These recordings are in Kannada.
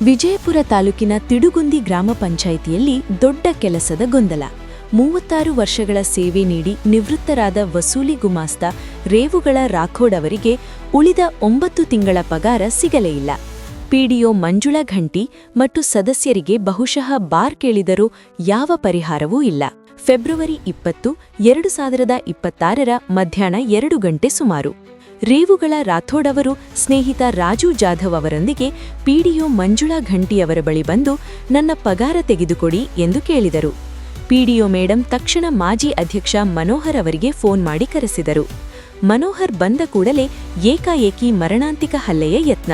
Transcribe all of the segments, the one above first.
ವಿಜಯಪುರ ತಾಲೂಕಿನ ತಿಡುಗುಂದಿ ಗ್ರಾಮ ಪಂಚಾಯಿತಿಯಲ್ಲಿ ದೊಡ್ಡ ಕೆಲಸದ ಗೊಂದಲ. 36 ವರ್ಷಗಳ ಸೇವೆ ನೀಡಿ ನಿವೃತ್ತರಾದ ವಸೂಲಿ ಗುಮಾಸ್ತ ರೇವುಗಳ ರಾಥೋಡ್ ಅವರಿಗೆ ಉಳಿದ 9 ತಿಂಗಳ ಪಗಾರ ಸಿಗಲೇ ಇಲ್ಲ. ಪಿಡಿಒ ಮಂಜುಳಾ ಘಂಟಿ ಮತ್ತು ಸದಸ್ಯರಿಗೆ ಬಹುಶಃ ಬಾರ್ ಕೇಳಿದರೂ ಯಾವ ಪರಿಹಾರವೂ ಇಲ್ಲ. ಫೆಬ್ರವರಿ 20, 2026ರ ಮಧ್ಯಾಹ್ನ 2 ಗಂಟೆ ಸುಮಾರು ರೇವುಗಳ ರಾಥೋಡ್ ಅವರು ಸ್ನೇಹಿತ ರಾಜು ಜಾಧವ್ ಅವರೊಂದಿಗೆ ಪಿಡಿಒ ಮಂಜುಳಾ ಘಂಟಿಯವರ ಬಳಿ ಬಂದು ನನ್ನ ಪಗಾರ ತೆಗೆದುಕೊಡಿ ಎಂದು ಕೇಳಿದರು. ಪಿಡಿಒ ಮೇಡಂ ತಕ್ಷಣ ಮಾಜಿ ಅಧ್ಯಕ್ಷ ಮನೋಹರ್ ಅವರಿಗೆ ಫೋನ್ ಮಾಡಿ ಕರೆಸಿದರು. ಮನೋಹರ್ ಬಂದ ಕೂಡಲೇ ಏಕಾಏಕಿ ಮರಣಾಂತಿಕ ಹಲ್ಲೆಯ ಯತ್ನ.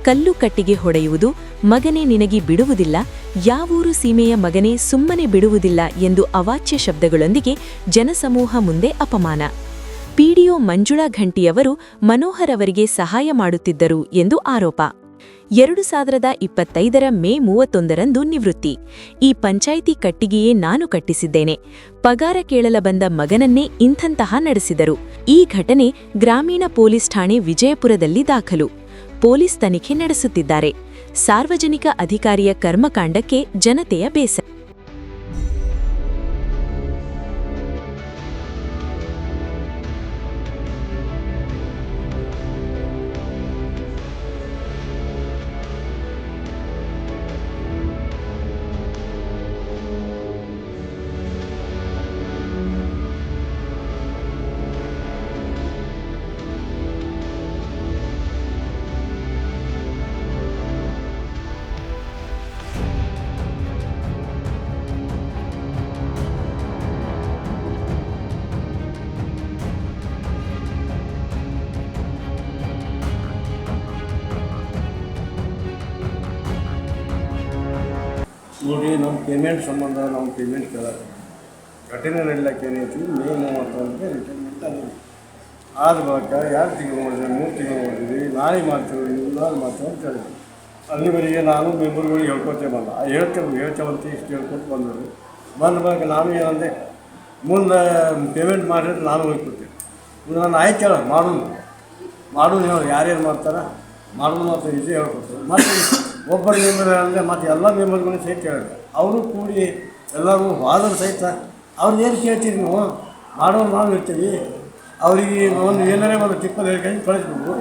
ಕಲ್ಲು ಕಟ್ಟಿಗೆ ಹೊಡೆಯುವುದು, ಮಗನೇ ನಿನಗೆ ಬಿಡುವುದಿಲ್ಲ, ಯಾವೂರು ಸೀಮೆಯ ಮಗನೇ ಸುಮ್ಮನೆ ಬಿಡುವುದಿಲ್ಲ ಎಂದು ಅವಾಚ್ಯ ಶಬ್ದಗಳೊಂದಿಗೆ ಜನಸಮೂಹ ಮುಂದೆ ಅಪಮಾನ. ಪಿಡಿಒ ಮಂಜುಳಾ ಘಂಟಿಯವರು ಮನೋಹರ್ ಅವರಿಗೆ ಸಹಾಯ ಮಾಡುತ್ತಿದ್ದರು ಎಂದು ಆರೋಪ. 2025ರ ಮೇ 31ರಂದು ನಿವೃತ್ತಿ. ಈ ಪಂಚಾಯಿತಿ ಕಟ್ಟಿಗೆಯೇ ನಾನು ಕಟ್ಟಿಸಿದ್ದೇನೆ. ಪಗಾರ ಕೇಳಲ ಬಂದ ಮಗನನ್ನೇ ಇಂಥಂತಹ ನಡೆಸಿದರು. ಈ ಘಟನೆ ಗ್ರಾಮೀಣ ಪೊಲೀಸ್ ಠಾಣೆ ವಿಜಯಪುರದಲ್ಲಿ ದಾಖಲು. ಪೊಲೀಸ್ ತನಿಖೆ ನಡೆಸುತ್ತಿದ್ದಾರೆ. ಸಾರ್ವಜನಿಕ ಅಧಿಕಾರಿಯ ಕರ್ಮಕಾಂಡಕ್ಕೆ ಜನತೆಯ ಬೇಸರ. ನೋಡಿ, ನಮ್ಮ ಪೇಮೆಂಟ್ ಸಂಬಂಧ ನಾವು ಪೇಮೆಂಟ್ ಕೇಳೋದು ಘಟನೆ ನಡೀಲಿಕ್ಕೆ ಏನೈತಿ ಮೇ 31ಕ್ಕೆ ರಿಟೈರ್ಮೆಂಟ್ ಆಗಿದೆ. ಆದ ಬಳಿಕ 2 ತಿಂಗಳು ಮಾಡಿದ್ವಿ, 3 ತಿಂಗಳು ಮಾಡಿದ್ವಿ, ನಾಳೆ ಮಾಡ್ತೀವಿ, ನಾಳೆ ಮಾಡ್ತೀವಿ ಅಂತ ಹೇಳಿದ್ವಿ. ಅಲ್ಲಿವರೆಗೆ ನಾನು ಮೆಂಬರ್ಗಳಿಗೆ ಹೇಳ್ಕೊತೇ ಬಂದ ಹೇಳ್ತೇವಂತ ಇಷ್ಟು ಹೇಳ್ಕೊಟ್ಟು ಬಂದರು. ಬಂದ ಬಳಿಕ ನಾನು ಏನಂದೆ, ಮುಂದೆ ಪೇಮೆಂಟ್ ಮಾಡಿದ್ರೆ ನಾನು ಹೋಗ್ಕೊಡ್ತೀನಿ. ನಾನು ಆಯ್ತು ಹೇಳ ಮಾಡೋದು ಹೇಳಿ ಯಾರ್ಯಾರು ಮಾಡ್ತಾರೆ ಮಾಡೋದು ಮಾತ್ರ ಇದು ಹೇಳ್ಕೊಡ್ತಾರೆ. ಮತ್ತು ಒಬ್ಬರು ಮೆಂಬರ್ ಅಂದರೆ ಮತ್ತು ಎಲ್ಲ ಮೆಂಬರ್ಗಳು ಸಹಿತ ಹೇಳಿದ್ರು. ಅವರು ಕೂಡಿ ಎಲ್ಲರೂ ವಾದರು ಸಹಿತ ಅವ್ರದ್ದೇನು ಕೇಳ್ತೀರಿ ನೀವು ಮಾಡೋರು ನಾವು ಇರ್ತೀವಿ, ಅವರಿಗೆ ಒಂದು ಏನಾರೇ ಒಂದು ಟಿಪ್ಪಲ್ಲಿ ಹೇಳ್ಕೊಂಡು ಕಳಿಸ್ಬೇಕು.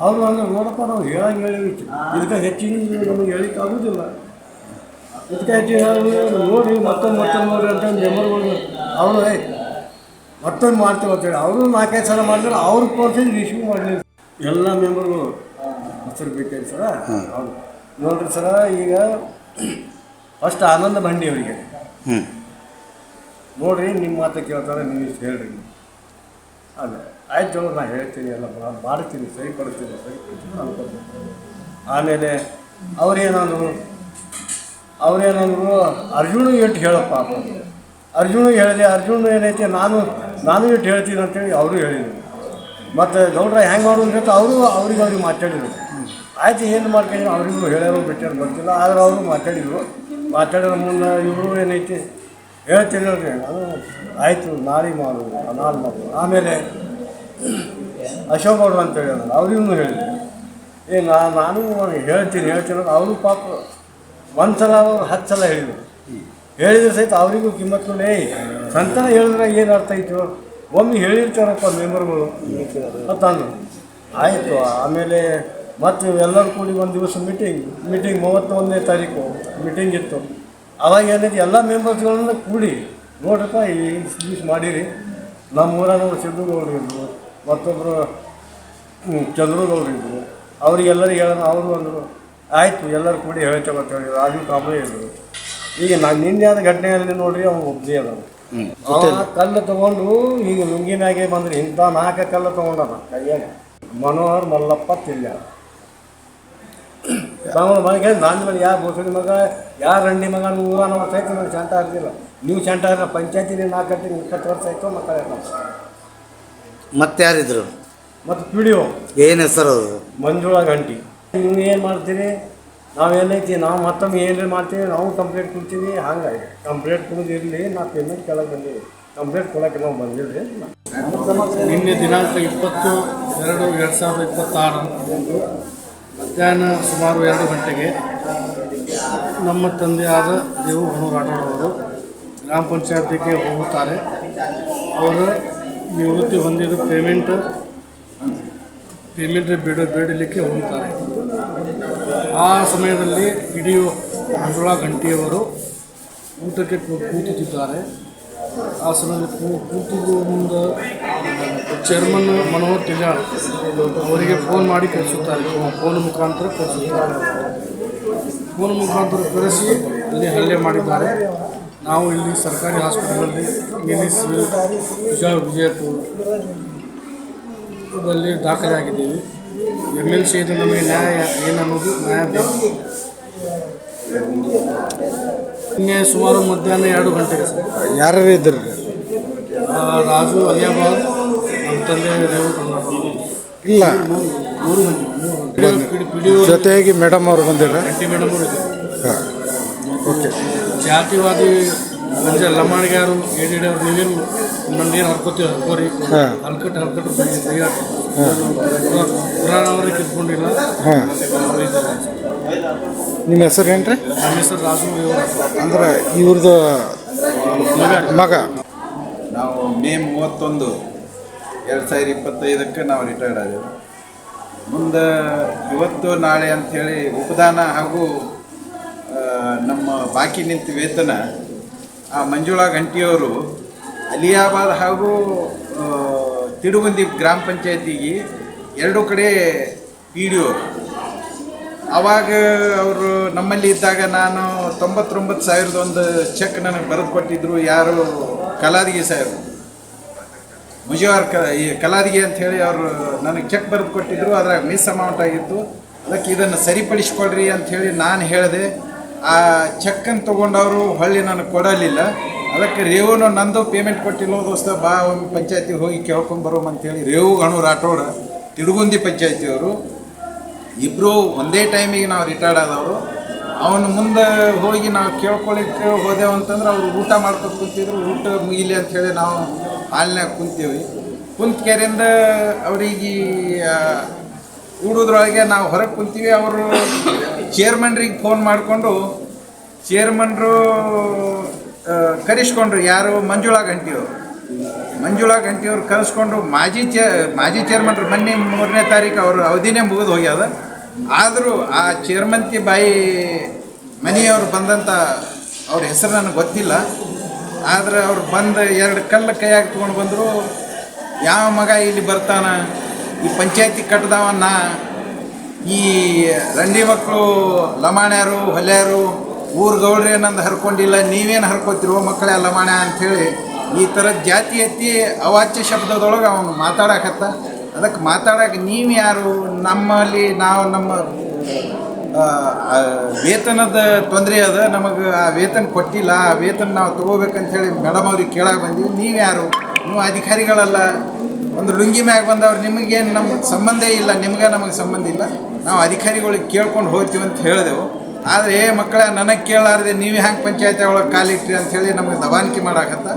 ಅವರು ಅಂದ್ರೆ ನೋಡಪ್ಪ ನಾವು ಹೇಳಂಗೆ ಹೇಳಿ ಇದಕ್ಕೆ ಹೆಚ್ಚಿನ ನಮಗೆ ಹೇಳಿಕ್ಕೆ ಆಗೋದಿಲ್ಲ, ಇದಕ್ಕೆ ಹೆಚ್ಚಿನ ನೋಡಿ ಮತ್ತೊಂದು ನೋಡಿ ಅಂತ ಮೆಂಬರ್ಗಳು ಅವರು ಮತ್ತೊಂದು ಮಾಡ್ತೀವಿ ಅಂತೇಳಿ ಅವರು 4-5 ಸಲ ಮಾಡಿದ್ರೆ ಅವ್ರ ಪರ್ಸೆಂಟ್ ರಿಸೀವ್ ಮಾಡಲಿಲ್ಲ. ಎಲ್ಲ ಮೆಂಬರ್ಗಳು ಹೆಸರು ಬೇಕಾಗಿ ಸರ ಹೌದು ನೋಡ್ರಿ ಸರ. ಈಗ ಫಸ್ಟ್ ಆನಂದ ಬಂಡಿ ಅವರಿಗೆ ನೋಡಿರಿ, ನಿಮ್ಮ ಮಾತು ಕೇಳ್ತಾರೆ, ನೀವು ಇಷ್ಟು ಹೇಳ್ರಿ. ಅದೇ ಆಯ್ತು ನಾನು ಹೇಳ್ತೀನಿ, ಎಲ್ಲ ಮಾಡ್ತೀನಿ, ಸರಿಪಡಿಸ್ತೀನಿ ಅನ್ಕೊತೀನಿ. ಆಮೇಲೆ ಅವ್ರೇನಂದ್ರು ಅರ್ಜುನ ಇಟ್ಟು ಹೇಳಪ್ಪ ಅಂತ. ಅರ್ಜುನಿಗೆ ಹೇಳಿದೆ. ಅರ್ಜುನ ಏನೈತೆ ನಾನು ಇಟ್ಟು ಹೇಳ್ತೀನಿ ಅಂತೇಳಿ ಅವರು ಹೇಳಿದರು. ಮತ್ತು ಗೌಡ್ರ ಹೆಂಗೆ ಮಾಡೋದು ಅಂತ ಅವ್ರಿಗೆ ಮಾತಾಡಿದರು. ಆಯ್ತು ಏನು ಮಾಡ್ಕೊಂಡು ಅವ್ರಿಗೂ ಹೇಳ್ಯಾರೋ ಬಿಟ್ಟಾರು ಗೊತ್ತಿಲ್ಲ, ಆದರೆ ಅವರು ಮಾತಾಡಿರೋ ಮುಂದೆ ಇವರು ಏನೈತಿ ಹೇಳ್ತೀನಿ ಹೇಳ್ರಿ. ಅದು ಆಯಿತು, ನಾಳೆ ಮಾಡೋದು, ನಾಳೆ ಮಾಡೋದು. ಆಮೇಲೆ ಅಶೋಕ್ ಗೌಡ್ರು ಅಂತ ಹೇಳಿದ್ರು, ಅವ್ರಿಗೂ ಹೇಳಿದ್ರು ನಾನು ಹೇಳ್ತೀನಿ ಅವರು ಪಾಪ ಒಂದು ಸಲ 10 ಸಲ ಹೇಳಿದ್ರು ಸಹಿತ ಅವರಿಗೂ ಕಿಮ್ಮತ್ತು ನೋಡಿ ಸಂತಾನ ಹೇಳಿದ್ರೆ ಏನು ಅರ್ಥ ಆಯಿತು, ಒಮ್ಮೆ ಹೇಳಿರ್ತಾರಪ್ಪ ಮೆಂಬರ್ಗಳು ಅಂತಂದು ಆಯಿತು. ಆಮೇಲೆ ಮತ್ತು ಎಲ್ಲರೂ ಕೂಡಿ ಒಂದು ದಿವಸ ಮೀಟಿಂಗ್ 31ನೇ ತಾರೀಕು ಮೀಟಿಂಗ್ ಇತ್ತು. ಅವಾಗ ಏನೈತಿ ಎಲ್ಲ ಮೆಂಬರ್ಸ್ಗಳನ್ನ ಕೂಡಿ ನೋಡ್ರಪ್ಪ ಈ ಮಾಡಿರಿ. ನಮ್ಮ ಊರಾಗ ಸಿದ್ದುಗೌಡರು ಇದ್ದರು, ಮತ್ತೊಬ್ಬರು ಚಂದ್ರಗೌಡರು ಇದ್ದರು. ಅವರಿಗೆಲ್ಲರಿಗೆ ಹೇಳೋಣ. ಅವರು ಅಂದರು ಆಯಿತು ಎಲ್ಲರೂ ಕೂಡಿ ಹೇಳ್ತೇವೆ ಅಂತ ಹೇಳಿ ರಾಜು ಕಾಂಬ್ಳೆ ಇದ್ದರು. ಈಗ ನಾನು ನಿನ್ನೆ ಆದ ಘಟನೆಯಲ್ಲಿ ನೋಡ್ರಿ ಅವ್ನು ಒಬ್ಬನೇ ಅದ. ಕಲ್ಲು ತೊಗೊಂಡು ಈಗ ಲುಂಗಿನಾಗೆ ಬಂದ್ರಿ ಇಂಥ 4 ಕಲ್ಲು ತೊಗೊಂಡದ ಕೈಯಾಗ. ಮನೋಹರ್ ಮಲ್ಲಪ್ಪ ತಿಳ್ಯ ಮನೆಗೆ ನನ್ನ ಮೇಲೆ ಯಾರು ಬೋಸಡಿ ಮಗ ಯಾರು ರಂಡಿ ಮಗ ಊರ ವರ್ಷ ಆಯ್ತು, ನನಗೆ ಚಂಟ ಆಗ್ತಿಲ್ಲ. ನೀವು ಚಂಟ ಆಗಿಲ್ಲ, ಪಂಚಾಯತಿನ 4 ಕಟ್ಟಿಗೆ 20 ವರ್ಷ ಆಯಿತು. ಮಕ್ಕಳ ಮತ್ತೆ ಯಾರಿದ್ರು? ಮತ್ತು ಪಿಡಿಒ ಏನು ಹೆಸರು? ಮಂಜುಳಾ ಘಂಟಿ. ನೀವು ಏನು ಮಾಡ್ತೀರಿ, ನಾವೇನೈತಿ ನಾವು ಮತ್ತೊಮ್ಮೆ ಏನ್ರಿ ಮಾಡ್ತೀವಿ, ನಾವು ಕಂಪ್ಲೇಂಟ್ ಕೊಡ್ತೀವಿ. ಹಂಗಾಗಿ ಕಂಪ್ಲೇಂಟ್ ಕೊಡೋದಿರಲಿ, ನಾವು ಪೇಮೆಂಟ್ ಕೆಳಗೆ ಬಂದೀವಿ, ಕಂಪ್ಲೇಂಟ್ ಕೊಡೋಕ್ಕೆ ನಾವು ಬಂದಿಲ್ಲ. ನಿನ್ನೆ ದಿನಾಂಕ 20/2/2026 ಮಧ್ಯಾಹ್ನ ಸುಮಾರು 2 ಗಂಟೆಗೆ ನಮ್ಮ ತಂದೆಯಾದ ದೇವು ಗಣೂರು ರಾಠೋಡವರು ಗ್ರಾಮ ಪಂಚಾಯತಿಗೆ ಹೋಗುತ್ತಾರೆ. ಅವರು ನಿವೃತ್ತಿ ಹೊಂದಿದ ಪೇಮೆಂಟ್ ಬೇಡಲಿಕ್ಕೆ ಹೋಗುತ್ತಾರೆ. ಆ ಸಮಯದಲ್ಲಿ ಇಡೀ ಮಂಜುಳಾ ಗಂಟಿಯವರು ಊಟಕ್ಕೆ ಕೂತುತ್ತಿದ್ದಾರೆ. ಆ ಸಮಯದಲ್ಲಿ ಕೂತಿದ್ದು ಮುಂದೆ ಚೇರ್ಮನ್ ಮನೋಹರ್ ತಿಗಾಳ್ ಅವರಿಗೆ ಫೋನ್ ಮಾಡಿ ಕಳಿಸುತ್ತಾರೆ. ಫೋನ್ ಮುಖಾಂತರ ಕಳಿಸುತ್ತಾರೆ. ಫೋನ್ ಮುಖಾಂತರ ಕರೆಸಿ ಅಲ್ಲಿ ಹಲ್ಲೆ ಮಾಡಿದ್ದಾರೆ. ನಾವು ಇಲ್ಲಿ ಸರ್ಕಾರಿ ಹಾಸ್ಪಿಟಲಲ್ಲಿ ನಿಲ್ಲಿಸಿ ವಿಜಯಪುರದಲ್ಲಿ ದಾಖಲಾಗಿದ್ದೀವಿ. MLC ಇದು ನಮಗೆ ನ್ಯಾಯ ಏನನ್ನೋದು ನ್ಯಾಯ ಬೇಕು. ನಿನ್ನೆ ಸುಮಾರು ಮಧ್ಯಾಹ್ನ 2 ಗಂಟೆಗೆ ಸರ್. ಯಾರು ಇದ್ದರು? ರಾಜು ಅಲಿಯಾಬಾದ್, ನಮ್ಮ ತಂದೆ ರೇವು ಇಲ್ಲ, 3 ಗಂಟೆ ಜೊತೆಯಾಗಿ ಮೇಡಮ್ ಅವರು ಬಂದಿರ? ಗಂಟಿ ಮೇಡಮ್ ಅವರು ಇದ್ದಾರೆ. ಹಾಂ, ಓಕೆ. ಜಾತಿವಾದಿ ಮಂಜ ಲಮಾಣಿಗಾರು ಏಡಿಡವ್ರು ನೀವೇನು ನಮ್ದೇನು ಹರ್ಕೋತೀವಿ ಹರ್ಕೋರಿ, ಹಲ್ಕಟ್ಟು ಪುರಾಣ ಅವರೇ ಕಿತ್ಕೊಂಡಿಲ್ಲ. ಹಾಂ, ನಿಮ್ಮ ಹೆಸರು ಏನು ರೀ? ನಮ್ಮ ಹೆಸರು ರಾಜು ಅಂದ್ರೆ ಇವ್ರದ್ದು ಮಗ. ನಾವು ಮೇ 31, 2025 ನಾವು ರಿಟೈರ್ಡ್ ಆದೆವು. ಮುಂದೆ ಇವತ್ತು ನಾಳೆ ಅಂಥೇಳಿ ಉಪದಾನ ಹಾಗೂ ನಮ್ಮ ಬಾಕಿ ನಿಂತ ವೇತನ ಆ ಮಂಜುಳಾ ಗಂಟಿಯವರು ಅಲಿಯಾಬಾದ್ ಹಾಗೂ ತಿಡುಗುಂದಿ ಗ್ರಾಮ ಪಂಚಾಯತಿಗೆ 2 ಕಡೆ PDO. ಆವಾಗ ಅವರು ನಮ್ಮಲ್ಲಿ ಇದ್ದಾಗ ನಾನು 99,000 ಒಂದು ಚೆಕ್ ನನಗೆ ಬರೆದು ಕೊಟ್ಟಿದ್ದರು. ಯಾರು ಕಲಾದಿಗೆ ಸಾಹೇಬರು, ಮುಜವಾರ್ ಈ ಕಲಾದಿಗೆ ಅಂಥೇಳಿ ಅವರು ನನಗೆ ಚೆಕ್ ಬರೆದು ಕೊಟ್ಟಿದ್ದರು. ಅದ್ರಾಗ ಮಿಸ್ ಅಮೌಂಟ್ ಆಗಿತ್ತು. ಅದಕ್ಕೆ ಇದನ್ನು ಸರಿಪಡಿಸ್ಕೊಡ್ರಿ ಅಂಥೇಳಿ ನಾನು ಹೇಳಿದೆ. ಆ ಚೆಕ್ಕನ್ನು ತೊಗೊಂಡವರು ಹೊಳ್ಳಿ ನನಗೆ ಕೊಡಲಿಲ್ಲ. ಅದಕ್ಕೆ ರೇವುನು ನಂದು ಪೇಮೆಂಟ್ ಕೊಟ್ಟಿಲ್ಲ ದೋಸ್ತ, ಬಾ ಒಮ್ಮೆ ಪಂಚಾಯತಿಗೆ ಹೋಗಿ ಕೇಳ್ಕೊಂಬರೋಮ್ ಅಂಥೇಳಿ ರೇವು ಗಣೂರು ರಾಠೋಡ ತಿಡುಗುಂದಿ ಪಂಚಾಯತಿಯವರು ಇಬ್ಬರು ಒಂದೇ ಟೈಮಿಗೆ ನಾವು ರಿಟೈರ್ಡ್ ಆದವರು. ಅವನು ಮುಂದೆ ಹೋಗಿ ನಾವು ಕೇಳ್ಕೊಳ್ಳಿಕ್ಕೆ ಹೋದೆವು ಅಂತಂದ್ರೆ ಅವರು ಊಟ ಮಾಡ್ಕೊಂಡು ಕುಂತಿದ್ರು. ಊಟ ಮುಗಿಲಿ ಅಂಥೇಳಿ ನಾವು ಹಾಲ್ನಾಗ ಕುಂತೀವಿ. ಕುಂತ್ಕೆರಿಂದ ಅವರಿಗೆ ಕೂಡೋದ್ರೊಳಗೆ ನಾವು ಹೊರಗೆ ಕುಂತೀವಿ. ಅವರು ಚೇರ್ಮನ್ರಿಗೆ ಫೋನ್ ಮಾಡಿಕೊಂಡು ಚೇರ್ಮನ್ರು ಕರೆಸ್ಕೊಂಡ್ರು. ಯಾರು? ಮಂಜುಳಾ ಗಂಟಿಯವರು ಕರೆಸ್ಕೊಂಡು ಮಾಜಿ ಚೇರ್ಮನ್ರು ಮೊನ್ನೆ 3ನೇ ತಾರೀಕು ಅವರು ಅವಧಿನೇ ಮುಗಿದು ಹೋಗ್ಯದ. ಆದರೂ ಆ ಚೇರ್ಮನ್ತಿ ಬಾಯಿ ಮನೆಯವರು ಬಂದಂಥ ಅವ್ರ ಹೆಸರು ನನಗೆ ಗೊತ್ತಿಲ್ಲ. ಆದರೆ ಅವ್ರು ಬಂದು 2 ಕಲ್ಲು ಕೈಯಾಗಿ ತೊಗೊಂಡು ಬಂದರು. ಯಾವ ಮಗ ಇಲ್ಲಿ ಬರ್ತಾನ, ಈ ಪಂಚಾಯತಿ ಕಟ್ಟದವನ್ನ ಈ ರಂಡಿ ಮಕ್ಕಳು ಲಮಾಣ್ಯಾರು ಹೊಲ್ಯಾರು ಊರು ಗೌಡ್ರೇನಂದು ಹರ್ಕೊಂಡಿಲ್ಲ, ನೀವೇನು ಹರ್ಕೋತಿರೋ ಮಕ್ಕಳೇ ಲಮಾಣ್ಯ ಅಂಥೇಳಿ ಈ ಥರದ ಜಾತಿ ಎತ್ತಿ ಅವಾಚ್ಯ ಶಬ್ದದೊಳಗೆ ಅವನು ಮಾತಾಡಕತ್ತ. ಅದಕ್ಕೆ ಮಾತಾಡೋಕೆ ನೀವು ಯಾರು? ನಮ್ಮಲ್ಲಿ ನಾವು ನಮ್ಮ ವೇತನದ ತೊಂದರೆ ಅದ, ನಮಗೆ ಆ ವೇತನ ಕೊಟ್ಟಿಲ್ಲ, ಆ ವೇತನ ನಾವು ತೊಗೋಬೇಕಂಥೇಳಿ ಮೇಡಮ್ ಅವ್ರಿಗೆ ಕೇಳಕ್ಕೆ ಬಂದೀವಿ. ನೀವು ಯಾರು? ನೀವು ಅಧಿಕಾರಿಗಳಲ್ಲ, ಒಂದು ಲುಂಗಿ ಮ್ಯಾಗ ಬಂದವ್ರು, ನಿಮಗೇನು ನಮ್ಗೆ ಸಂಬಂಧ ಇಲ್ಲ, ನಿಮ್ಗೆ ನಮಗೆ ಸಂಬಂಧ ಇಲ್ಲ, ನಾವು ಅಧಿಕಾರಿಗಳಿಗೆ ಕೇಳ್ಕೊಂಡು ಹೋಗ್ತೀವಿ ಅಂತ ಹೇಳಿದೆವು. ಆದರೆ ಮಕ್ಕಳೇ ನನಗೆ ಕೇಳಾರ್ದೆ ನೀವು ಹ್ಯಾಂಗೆ ಪಂಚಾಯತಿ ಒಳಗೆ ಕಾಲಿಟ್ರಿ ಅಂಥೇಳಿ ನಮಗೆ ದಬಾನಿಕೆ ಮಾಡಾಕತ್ತ.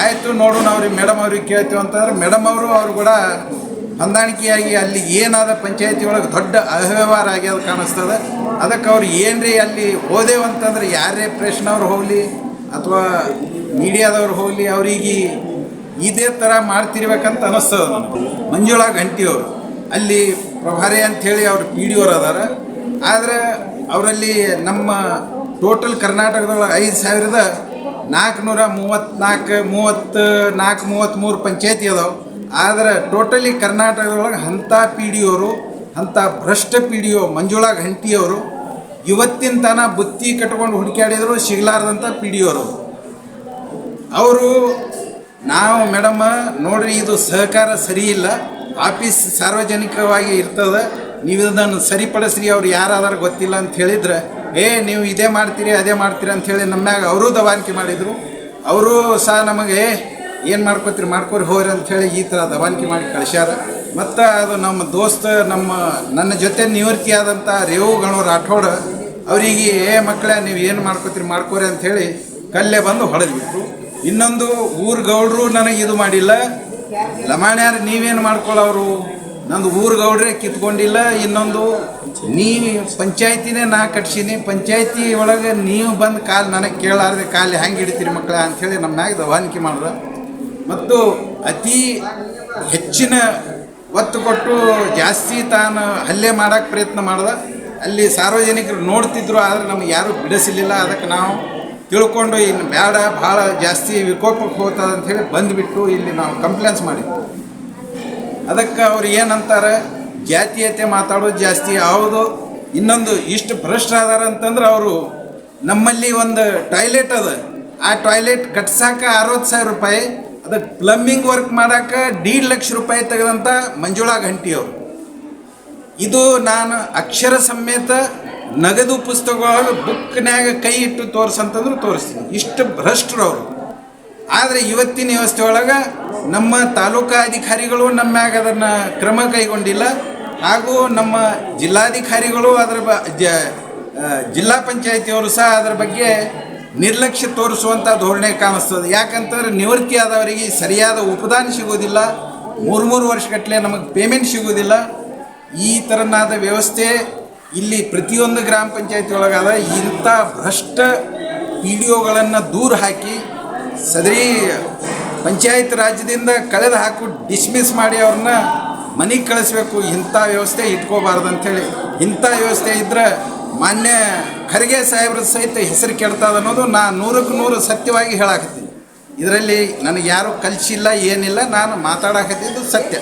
ಆಯಿತು ನೋಡೋಣ ಅವ್ರಿಗೆ ಮೇಡಮ್ ಅವ್ರಿಗೆ ಕೇಳ್ತೀವಿ ಅಂತಂದ್ರೆ ಮೇಡಮ್ ಅವರು ಅವ್ರು ಕೂಡ ಹೊಂದಾಣಿಕೆಯಾಗಿ ಅಲ್ಲಿ ಏನಾದ ಪಂಚಾಯತಿ ಒಳಗೆ ದೊಡ್ಡ ಅವ್ಯವಹಾರ ಆಗ್ಯದ ಕಾಣಿಸ್ತದೆ. ಅದಕ್ಕೆ ಅವ್ರು ಏನ್ರಿ ಅಲ್ಲಿ ಹೋದೆವು ಅಂತಂದ್ರೆ ಯಾರೇ ಪ್ರೆಸ್ನವ್ರು ಹೋಗಲಿ ಅಥವಾ ಮೀಡಿಯಾದವ್ರು ಹೋಗಲಿ ಅವರಿಗೆ ಇದೇ ಥರ ಮಾಡ್ತಿರ್ಬೇಕಂತ ಅನ್ನಿಸ್ತದೆ ನನಗೆ. ಮಂಜುಳಾ ಗಂಟಿಯವರು ಅಲ್ಲಿ ಪ್ರಭಾರಿ ಅಂಥೇಳಿ ಅವ್ರು PDO ಅದಾರ. ಆದರೆ ಅವರಲ್ಲಿ ನಮ್ಮ ಟೋಟಲ್ ಕರ್ನಾಟಕದೊಳಗೆ 5,434 ಪಂಚಾಯತಿ ಅದಾವೆ. ಆದರೆ ಟೋಟಲಿ ಕರ್ನಾಟಕದೊಳಗೆ ಅಂಥ PDOರು, ಅಂಥ ಭ್ರಷ್ಟ PDO ಮಂಜುಳಾ ಗಂಟಿಯವರು ಇವತ್ತಿನ ತನ ಬುತ್ತಿ ಕಟ್ಕೊಂಡು ಹುಡುಕಾಡಿದ್ರು ಸಿಗಲಾರ್ದಂಥ PDOರು ಅವರು. ನಾವು ಮೇಡಮ್ ನೋಡ್ರಿ, ಇದು ಸಹಕಾರ ಸರಿ ಇಲ್ಲ, ಆಫೀಸ್ ಸಾರ್ವಜನಿಕವಾಗಿ ಇರ್ತದೆ, ನೀವು ಇದನ್ನು ಸರಿಪಡಿಸ್ರಿ, ಅವ್ರು ಯಾರಾದ್ರೂ ಗೊತ್ತಿಲ್ಲ ಅಂತ ಹೇಳಿದ್ರೆ ನೀವು ಇದೇ ಮಾಡ್ತೀರಿ ಅದೇ ಮಾಡ್ತೀರಿ ಅಂಥೇಳಿ ನಮ್ಮ್ಯಾಗ ಅವರೂ ದಬಾನಿಕೆ ಮಾಡಿದರು. ಅವರು ಸಹ ನಮಗೆ ಏನು ಮಾಡ್ಕೋತೀರಿ ಮಾಡ್ಕೋರಿ ಹೋಗ್ರಿ ಅಂಥೇಳಿ ಈ ಥರ ದಬಾನಿಕೆ ಮಾಡಿ ಕಳಿಸ್ಯಾರ. ಮತ್ತು ಅದು ನಮ್ಮ ದೋಸ್ತ ನನ್ನ ಜೊತೆ ನಿವೃತ್ತಿಯಾದಂಥ ರೇವು ಗಣೂರು ರಾಠೋಡ ಅವರಿಗೆ ಮಕ್ಕಳೇ ನೀವು ಏನು ಮಾಡ್ಕೋತೀರಿ ಮಾಡ್ಕೋರಿ ಅಂಥೇಳಿ ಕಲ್ಲೇ ಬಂದು ಹೊಡೆದ್ಬಿಟ್ರು. ಇನ್ನೊಂದು ಊರು ಗೌಡ್ರು ನನಗೆ ಇದು ಮಾಡಿಲ್ಲ, ಲಮಾಣ್ಯಾರು ನೀವೇನು ಮಾಡ್ಕೊಳ್ಳೋರು ನಂದು ಊರು ಗೌಡ್ರೆ ಕಿತ್ಕೊಂಡಿಲ್ಲ, ಇನ್ನೊಂದು ನೀವು ಪಂಚಾಯತಿನೇ ನಾ ಕಟ್ಸೀನಿ, ಪಂಚಾಯತಿ ಒಳಗೆ ನೀವು ಬಂದು ಕಾಲು ನನಗೆ ಕೇಳಾರ್ದೆ ಕಾಲು ಹೆಂಗೆ ಹಿಡಿತೀರಿ ಮಕ್ಕಳ ಅಂಥೇಳಿ ನಮ್ಮ ಮ್ಯಾಗ ದವಾನಿಕೆ ಮಾಡಿದ. ಮತ್ತು ಅತಿ ಹೆಚ್ಚಿನ ಒತ್ತು ಕೊಟ್ಟು ಜಾಸ್ತಿ ತಾನು ಹಲ್ಲೆ ಮಾಡೋಕ್ಕೆ ಪ್ರಯತ್ನ ಮಾಡ್ದ. ಅಲ್ಲಿ ಸಾರ್ವಜನಿಕರು ನೋಡ್ತಿದ್ರು, ಆದರೆ ನಮಗೆ ಯಾರೂ ಬಿಡಿಸಲಿಲ್ಲ. ಅದಕ್ಕೆ ನಾವು ತಿಳ್ಕೊಂಡು ಇನ್ನು ಬೇಡ, ಭಾಳ ಜಾಸ್ತಿ ವಿಕೋಪಕ್ಕೆ ಹೋಗ್ತದೆ ಅಂಥೇಳಿ ಬಂದುಬಿಟ್ಟು ಇಲ್ಲಿ ನಾವು ಕಂಪ್ಲೇಂಟ್ಸ್ ಮಾಡಿದ್ವಿ. ಅದಕ್ಕೆ ಅವ್ರು ಏನಂತಾರೆ, ಜಾತೀಯತೆ ಮಾತಾಡೋದು ಜಾಸ್ತಿ. ಹೌದು, ಇನ್ನೊಂದು ಇಷ್ಟು ಭ್ರಷ್ಟರಾದಾರ ಅಂತಂದ್ರೆ ಅವರು ನಮ್ಮಲ್ಲಿ ಒಂದು ಟಾಯ್ಲೆಟ್ ಅದ, ಆ ಟಾಯ್ಲೆಟ್ ಕಟ್ಸಾಕ 60,000 ರೂಪಾಯಿ, ಅದಕ್ಕೆ ಪ್ಲಂಬಿಂಗ್ ವರ್ಕ್ ಮಾಡೋಕೆ 1.5 ಲಕ್ಷ ರೂಪಾಯಿ ತೆಗೆದಂಥ ಮಂಜುಳಾ ಘಂಟಿಯವರು. ಇದು ನಾನು ಅಕ್ಷರ ಸಮೇತ ನಗದು ಪುಸ್ತಕಗಳು ಬುಕ್ನ್ಯಾಗ ಕೈ ಇಟ್ಟು ತೋರಿಸಂತಂದ್ರೆ ತೋರಿಸ್ತೀನಿ. ಇಷ್ಟು ಭ್ರಷ್ಟರು ಅವರು. ಆದರೆ ಇವತ್ತಿನ ವ್ಯವಸ್ಥೆ ಒಳಗೆ ನಮ್ಮ ತಾಲೂಕಾ ಅಧಿಕಾರಿಗಳು ನಮ್ಮ ಮ್ಯಾಗ ಅದನ್ನು ಕ್ರಮ ಕೈಗೊಂಡಿಲ್ಲ, ಹಾಗೂ ನಮ್ಮ ಜಿಲ್ಲಾಧಿಕಾರಿಗಳು ಜಿಲ್ಲಾ ಪಂಚಾಯತಿಯವರು ಸಹ ಅದರ ಬಗ್ಗೆ ನಿರ್ಲಕ್ಷ್ಯ ತೋರಿಸುವಂಥ ಧೋರಣೆ ಕಾಣಿಸ್ತದೆ. ಯಾಕಂತಂದ್ರೆ ನಿವೃತ್ತಿ ಆದವರಿಗೆ ಸರಿಯಾದ ಉಪದಾನ ಸಿಗೋದಿಲ್ಲ, 3 ವರ್ಷಗಟ್ಟಲೆ ನಮಗೆ ಪೇಮೆಂಟ್ ಸಿಗೋದಿಲ್ಲ. ಈ ಥರನಾದ ವ್ಯವಸ್ಥೆ ಇಲ್ಲಿ ಪ್ರತಿಯೊಂದು ಗ್ರಾಮ ಪಂಚಾಯತಿ ಒಳಗಾದ. ಇಂಥ ಭ್ರಷ್ಟ ಪಿ ಡಿ ಒಗಳನ್ನು ದೂರ ಹಾಕಿ ಸದರಿ ಪಂಚಾಯತ್ ರಾಜ್ಯದಿಂದ ಕಳೆದು ಹಾಕು ಡಿಸ್ಮಿಸ್ ಮಾಡಿ ಅವ್ರನ್ನ ಮನೆಗೆ ಕಳಿಸ್ಬೇಕು. ಇಂಥ ವ್ಯವಸ್ಥೆ ಇಟ್ಕೋಬಾರ್ದು ಅಂಥೇಳಿ. ಇಂಥ ವ್ಯವಸ್ಥೆ ಇದ್ದರೆ ಮಾನ್ಯ ಖರ್ಗೆ ಸಾಹೇಬ್ರ ಸಹಿತ ಹೆಸರು ಕೆಡ್ತದ ಅನ್ನೋದು ನಾನು 100ಕ್ಕೆ 100 ಸತ್ಯವಾಗಿ ಹೇಳಾಕತ್ತೀನಿ. ಇದರಲ್ಲಿ ನನಗೆ ಯಾರೂ ಕಲಿಸಿಲ್ಲ, ಏನಿಲ್ಲ, ನಾನು ಮಾತಾಡಕತ್ತಿದ್ದು ಸತ್ಯ.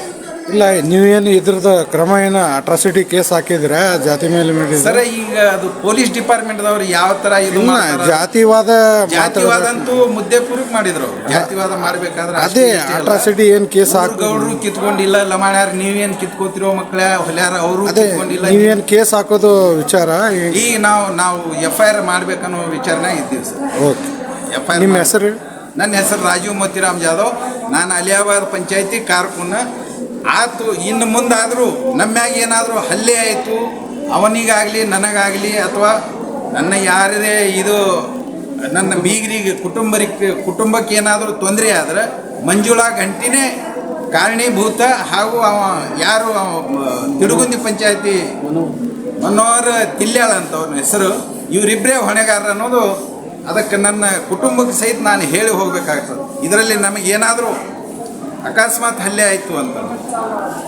ಇಲ್ಲ, ನೀವೇನು ಇದ್ರದ್ದು ಕ್ರಮ ಏನು ಅಟ್ರಾಸಿಟಿ ಕೇಸ್ ಹಾಕಿದ್ರೆ ಜಾತಿ ಮೇಲೆ ಸರ್, ಈಗ ಅದು ಪೊಲೀಸ್ ಡಿಪಾರ್ಟ್ಮೆಂಟ್ದವ್ರು ಯಾವ ಥರ ಇದು ಜಾತಿವಾದ ಅಂತೂ ಮುದ್ದೆ ಪೂರ್ವಕ ಮಾಡಿದ್ರು. ಜಾತಿವಾದ ಮಾಡಬೇಕಾದ್ರೆ ಅದೇ ಅಟ್ರಾಸಿಟಿ ಏನು ಕೇಸ್ ಗೌಡ್ರು ಕಿತ್ಕೊಂಡಿಲ್ಲ, ಲಮಾಣ್ಯಾರ ನೀವೇನು ಕಿತ್ಕೋತಿರೋ ಮಕ್ಕಳ ಹೊಲ್ಯಾರ ಅವರು ಕಿತ್ಕೊಂಡಿಲ್ಲ. ನೀವೇನು ಕೇಸ್ ಹಾಕೋದು ವಿಚಾರ ಈಗ ನಾವು FIR ಮಾಡ್ಬೇಕನ್ನೋ ವಿಚಾರನಾಗ ಇದ್ದೀವಿ ಸರ್. Okay, FIR. ನಿಮ್ಮ ಹೆಸರು? ನನ್ನ ಹೆಸರು ರಾಜೀವ್ ಮೋತಿರಾಮ್ ಜಾಧವ್. ನಾನು ಅಲಿಯಾಬಾದ್ ಪಂಚಾಯತಿ ಕಾರ್ಕುನ. ಆತು, ಇನ್ನು ಮುಂದಾದರೂ ನಮ್ಮ್ಯಾಗ ಏನಾದರೂ ಹಲ್ಲೆ ಆಯಿತು, ಅವನಿಗಾಗಲಿ ನನಗಾಗಲಿ ಅಥವಾ ನನ್ನ ಯಾರದೇ ಇದು ನನ್ನ ಬೀಗರಿಗೆ ಕುಟುಂಬಕ್ಕೆ ಏನಾದರೂ ತೊಂದರೆ ಆದರೆ ಮಂಜುಳಾ ಘಂಟಿನೇ ಕಾರಣೀಭೂತ. ಹಾಗೂ ಅವ ಯಾರು ತಿಡುಗುಂದಿ ಪಂಚಾಯತಿ ಮನೋಹರ್ ತಿಲ್ಯಾಳ್ ಅಂತ ಅವ್ರ ಹೆಸರು, ಇವರಿಬ್ಬರೇ ಹೊಣೆಗಾರರು ಅನ್ನೋದು ಅದಕ್ಕೆ ನನ್ನ ಕುಟುಂಬಕ್ಕೆ ಸಹಿತ ನಾನು ಹೇಳಿ ಹೋಗಬೇಕಾಗ್ತದೆ. ಇದರಲ್ಲಿ ನಮಗೇನಾದರೂ ಅಕಸ್ಮಾತ್ ಹಲ್ಲೆ ಆಯಿತು ಅಂತ.